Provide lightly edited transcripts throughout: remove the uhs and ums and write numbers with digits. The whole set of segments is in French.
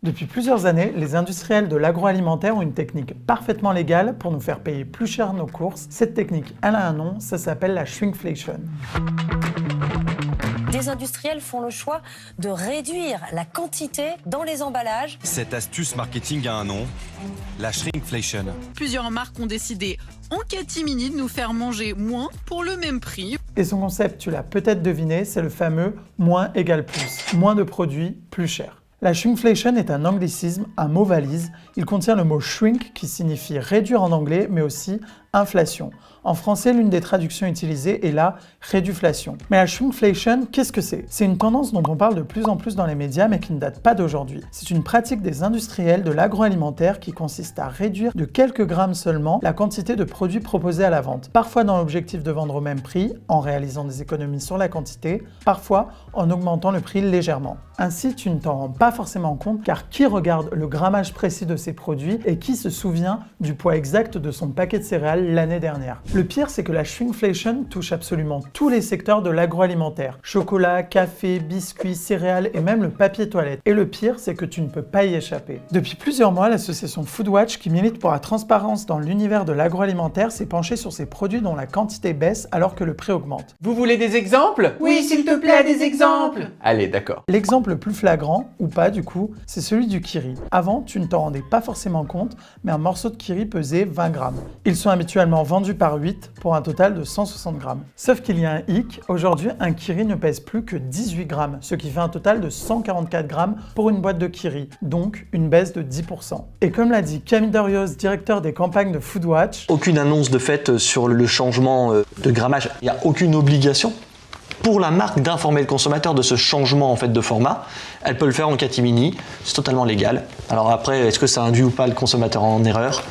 Depuis plusieurs années, les industriels de l'agroalimentaire ont une technique parfaitement légale pour nous faire payer plus cher nos courses. Cette technique, elle a un nom, ça s'appelle la shrinkflation. Des industriels font le choix de réduire la quantité dans les emballages. Cette astuce marketing a un nom, la shrinkflation. Plusieurs marques ont décidé en catimini de nous faire manger moins pour le même prix. Et son concept, tu l'as peut-être deviné, c'est le fameux moins égale plus. Moins de produits, plus cher. La shrinkflation est un anglicisme, un mot valise. Il contient le mot shrink qui signifie réduire en anglais, mais aussi inflation. En français, l'une des traductions utilisées est la réduflation. Mais la shrinkflation, qu'est-ce que c'est? C'est une tendance dont on parle de plus en plus dans les médias, mais qui ne date pas d'aujourd'hui. C'est une pratique des industriels de l'agroalimentaire qui consiste à réduire de quelques grammes seulement la quantité de produits proposés à la vente. Parfois dans l'objectif de vendre au même prix, en réalisant des économies sur la quantité, parfois en augmentant le prix légèrement. Ainsi, tu ne t'en rends pas forcément compte, car qui regarde le grammage précis de ces produits et qui se souvient du poids exact de son paquet de céréales l'année dernière? Le pire, c'est que la shrinkflation touche absolument tous les secteurs de l'agroalimentaire. Chocolat, café, biscuits, céréales et même le papier toilette. Et le pire, c'est que tu ne peux pas y échapper. Depuis plusieurs mois, l'association Foodwatch, qui milite pour la transparence dans l'univers de l'agroalimentaire, s'est penchée sur ces produits dont la quantité baisse alors que le prix augmente. Vous voulez des exemples? Oui, s'il te plaît, des exemples! Allez, d'accord. L'exemple le plus flagrant, ou pas du coup, c'est celui du kiri. Avant, tu ne t'en rendais pas forcément compte, mais un morceau de kiri pesait 20 grammes. Ils sont habituellement vendus par 8 pour un total de 160 grammes. Sauf qu'il y a un hic, aujourd'hui un kiri ne pèse plus que 18 grammes, ce qui fait un total de 144 grammes pour une boîte de kiri, donc une baisse de 10%. Et comme l'a dit Camille Dorios, directeur des campagnes de Foodwatch, aucune annonce de fait sur le changement de grammage, il n'y a aucune obligation pour la marque d'informer le consommateur de ce changement en fait de format. Elle peut le faire en catimini, c'est totalement légal. Alors après, est-ce que ça induit ou pas le consommateur en erreur?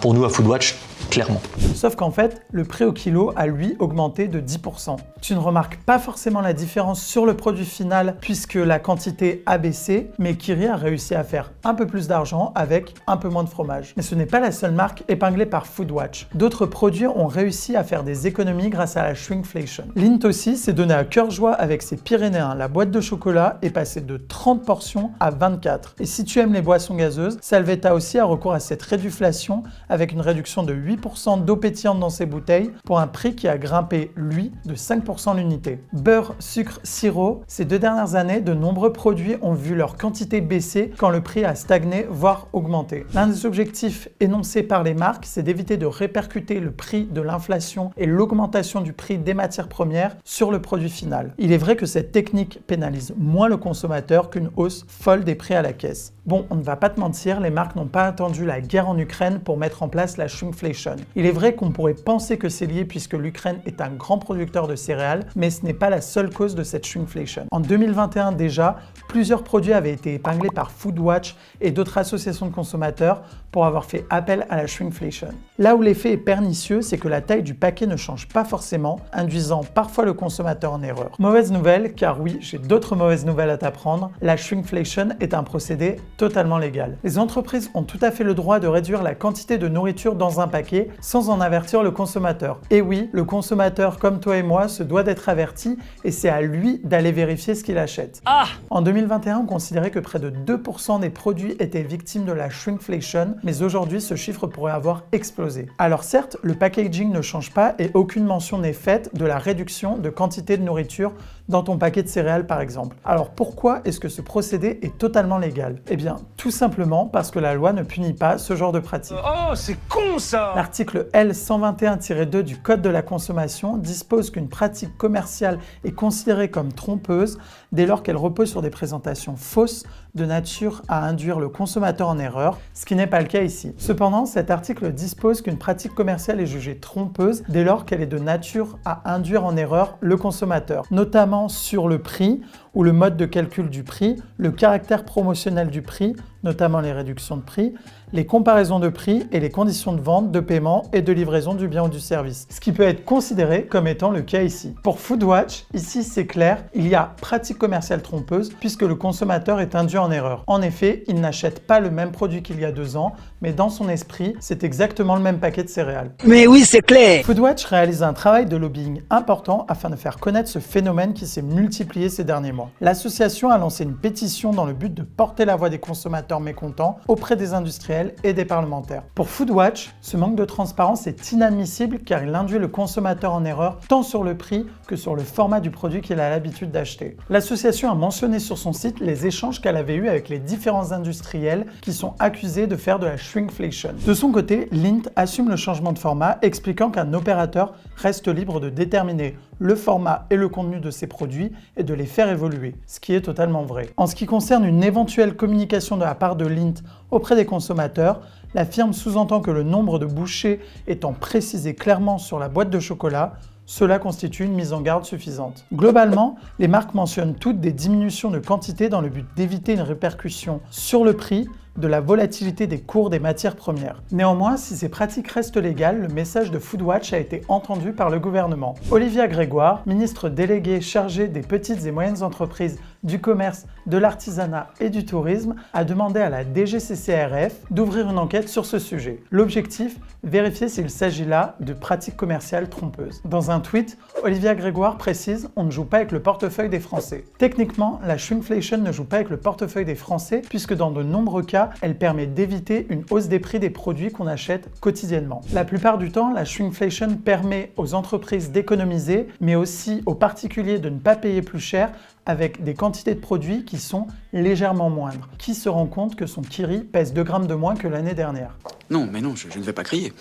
Pour nous à Foodwatch, clairement. Sauf qu'en fait, le prix au kilo a lui augmenté de 10%. Tu ne remarques pas forcément la différence sur le produit final puisque la quantité a baissé, mais Kiri a réussi à faire un peu plus d'argent avec un peu moins de fromage. Mais ce n'est pas la seule marque épinglée par Foodwatch. D'autres produits ont réussi à faire des économies grâce à la shrinkflation. Lindt aussi s'est donné à cœur joie avec ses Pyrénéens. La boîte de chocolat est passée de 30 portions à 24. Et si tu aimes les boissons gazeuses, Salvetta aussi a recours à cette réduflation avec une réduction de 8% d'eau pétillante dans ses bouteilles pour un prix qui a grimpé, lui, de 5% l'unité. Beurre, sucre, sirop, ces 2 dernières années, de nombreux produits ont vu leur quantité baisser quand le prix a stagné, voire augmenté. L'un des objectifs énoncés par les marques, c'est d'éviter de répercuter le prix de l'inflation et l'augmentation du prix des matières premières sur le produit final. Il est vrai que cette technique pénalise moins le consommateur qu'une hausse folle des prix à la caisse. Bon, on ne va pas te mentir, les marques n'ont pas attendu la guerre en Ukraine pour mettre en place la shrinkflation. Il est vrai qu'on pourrait penser que c'est lié puisque l'Ukraine est un grand producteur de céréales, mais ce n'est pas la seule cause de cette shrinkflation. En 2021 déjà, plusieurs produits avaient été épinglés par Foodwatch et d'autres associations de consommateurs pour avoir fait appel à la shrinkflation. Là où l'effet est pernicieux, c'est que la taille du paquet ne change pas forcément, induisant parfois le consommateur en erreur. Mauvaise nouvelle, car oui, j'ai d'autres mauvaises nouvelles à t'apprendre, la shrinkflation est un procédé totalement légal. Les entreprises ont tout à fait le droit de réduire la quantité de nourriture dans un paquet sans en avertir le consommateur. Et oui, le consommateur comme toi et moi se doit d'être averti et c'est à lui d'aller vérifier ce qu'il achète. En 2021, on considérait que près de 2% des produits étaient victimes de la shrinkflation, mais aujourd'hui ce chiffre pourrait avoir explosé. Alors certes, le packaging ne change pas et aucune mention n'est faite de la réduction de quantité de nourriture dans ton paquet de céréales par exemple. Alors pourquoi est-ce que ce procédé est totalement légal? Eh bien, tout simplement parce que la loi ne punit pas ce genre de pratique. Oh, c'est con ça! L'article L121-2 du Code de la consommation dispose qu'une pratique commerciale est considérée comme trompeuse dès lors qu'elle repose sur des présentations fausses de nature à induire le consommateur en erreur, ce qui n'est pas le cas ici. Cependant, cet article dispose qu'une pratique commerciale est jugée trompeuse dès lors qu'elle est de nature à induire en erreur le consommateur, notamment sur le prix ou le mode de calcul du prix, le caractère promotionnel du prix, notamment les réductions de prix, les comparaisons de prix et les conditions de vente, de paiement et de livraison du bien ou du service, ce qui peut être considéré comme étant le cas ici. Pour Foodwatch, ici c'est clair, il y a pratique commerciale trompeuse puisque le consommateur est induit en erreur. En effet, il n'achète pas le même produit qu'il y a 2 ans, mais dans son esprit, c'est exactement le même paquet de céréales. Mais oui, c'est clair! Foodwatch réalise un travail de lobbying important afin de faire connaître ce phénomène qui s'est multiplié ces derniers mois. novembre. L'association a lancé une pétition dans le but de porter la voix des consommateurs mécontents auprès des industriels et des parlementaires. Pour Foodwatch, ce manque de transparence est inadmissible car il induit le consommateur en erreur tant sur le prix que sur le format du produit qu'il a l'habitude d'acheter. L'association a mentionné sur son site les échanges qu'elle avait eus avec les différents industriels qui sont accusés de faire de la shrinkflation. De son côté, Lindt assume le changement de format, expliquant qu'un opérateur reste libre de déterminer le format et le contenu de ses produits et de les faire évoluer, ce qui est totalement vrai. En ce qui concerne une éventuelle communication de la part de Lindt auprès des consommateurs, la firme sous-entend que le nombre de bouchées étant précisé clairement sur la boîte de chocolat, cela constitue une mise en garde suffisante. Globalement, les marques mentionnent toutes des diminutions de quantité dans le but d'éviter une répercussion sur le prix de la volatilité des cours des matières premières. Néanmoins, si ces pratiques restent légales, le message de Foodwatch a été entendu par le gouvernement. Olivia Grégoire, ministre déléguée chargée des petites et moyennes entreprises, du commerce, de l'artisanat et du tourisme, a demandé à la DGCCRF d'ouvrir une enquête sur ce sujet. L'objectif, vérifier s'il s'agit là de pratiques commerciales trompeuses. Dans un tweet, Olivia Grégoire précise « On ne joue pas avec le portefeuille des Français ». Techniquement, la shrinkflation ne joue pas avec le portefeuille des Français puisque dans de nombreux cas, elle permet d'éviter une hausse des prix des produits qu'on achète quotidiennement. La plupart du temps, la shrinkflation permet aux entreprises d'économiser, mais aussi aux particuliers de ne pas payer plus cher avec des quantités de produits qui sont légèrement moindres. Qui se rend compte que son Kiri pèse 2 grammes de moins que l'année dernière? Non, mais non, je ne vais pas crier.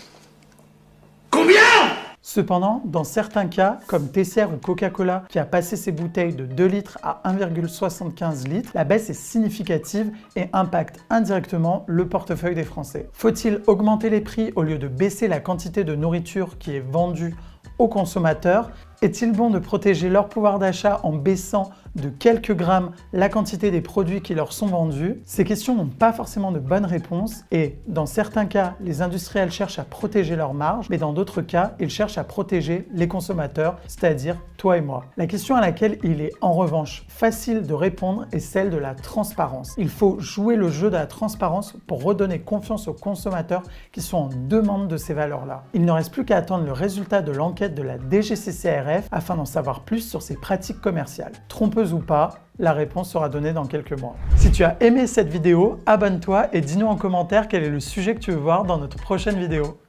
Cependant, dans certains cas, comme TCR ou Coca-Cola, qui a passé ses bouteilles de 2 litres à 1,75 litres, la baisse est significative et impacte indirectement le portefeuille des Français. Faut-il augmenter les prix au lieu de baisser la quantité de nourriture qui est vendue aux consommateurs? Est-il bon de protéger leur pouvoir d'achat en baissant de quelques grammes la quantité des produits qui leur sont vendus? Ces questions n'ont pas forcément de bonnes réponses et dans certains cas, les industriels cherchent à protéger leurs marges, mais dans d'autres cas, ils cherchent à protéger les consommateurs, c'est-à-dire toi et moi. La question à laquelle il est en revanche facile de répondre est celle de la transparence. Il faut jouer le jeu de la transparence pour redonner confiance aux consommateurs qui sont en demande de ces valeurs-là. Il ne reste plus qu'à attendre le résultat de l'enquête de la DGCCRF afin d'en savoir plus sur ces pratiques commerciales. Trompeuse ou pas, la réponse sera donnée dans quelques mois. Si tu as aimé cette vidéo, abonne-toi et dis-nous en commentaire quel est le sujet que tu veux voir dans notre prochaine vidéo.